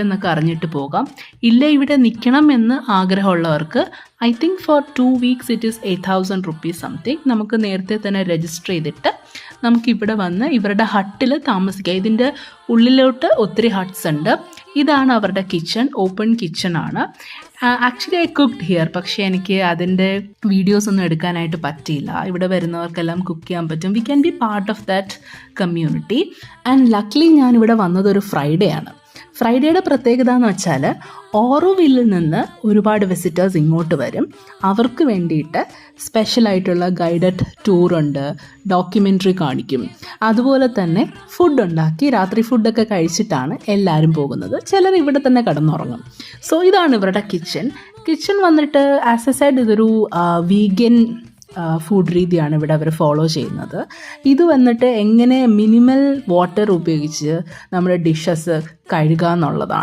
എന്നൊക്കെ അറിഞ്ഞിട്ട് പോകാം. ഇല്ല ഇവിടെ നിൽക്കണം എന്ന് ആഗ്രഹമുള്ളവർക്ക് I think for 2 weeks it is 8,000 rupees something. നമുക്ക് നേരത്തെ തന്നെ രജിസ്റ്റർ ചെയ്തിട്ട് നമുക്കിവിടെ വന്ന് ഇവരുടെ ഹട്ടിൽ താമസിക്കാം. ഇതിൻ്റെ ഉള്ളിലോട്ട് ഒത്തിരി ഹട്ട്സ് ഉണ്ട്. ഇതാണ് അവരുടെ കിച്ചൺ, ഓപ്പൺ കിച്ചൺ ആണ്. ആക്ച്വലി ഐ കുക്ക്ഡ് ഹിയർ, പക്ഷേ എനിക്ക് അതിൻ്റെ വീഡിയോസ് ഒന്നും എടുക്കാനായിട്ട് പറ്റിയില്ല. ഇവിടെ വരുന്നവർക്കെല്ലാം കുക്ക് ചെയ്യാൻ പറ്റും. We can be part of that community. And luckily ഞാനിവിടെ വന്നത് ഒരു ഫ്രൈഡേ ആണ്. ഫ്രൈഡേയുടെ പ്രത്യേകത എന്ന് വെച്ചാൽ ഓറോവില്ലിൽ നിന്ന് ഒരുപാട് വിസിറ്റേഴ്സ് ഇങ്ങോട്ട് വരും. അവർക്ക് വേണ്ടിയിട്ട് സ്പെഷ്യലായിട്ടുള്ള ഗൈഡഡ് ടൂറുണ്ട്, ഡോക്യുമെൻ്ററി കാണിക്കും. അതുപോലെ തന്നെ ഫുഡ് ഉണ്ടാക്കി രാത്രി ഫുഡൊക്കെ കഴിച്ചിട്ടാണ് എല്ലാവരും പോകുന്നത്. ചിലർ ഇവിടെ തന്നെ കിടന്നുറങ്ങും. സോ ഇതാണ് ഇവരുടെ കിച്ചൺ വന്നിട്ട് ആസ് എ സൈഡ് ഇതൊരു വീഗൻ ഫുഡ് രീതിയാണ് ഇവിടെ അവർ ഫോളോ ചെയ്യുന്നത്. ഇത് വന്നിട്ട് എങ്ങനെ മിനിമൽ വാട്ടർ ഉപയോഗിച്ച് നമ്മുടെ ഡിഷസ് കഴുകുക എന്നുള്ളതാണ്.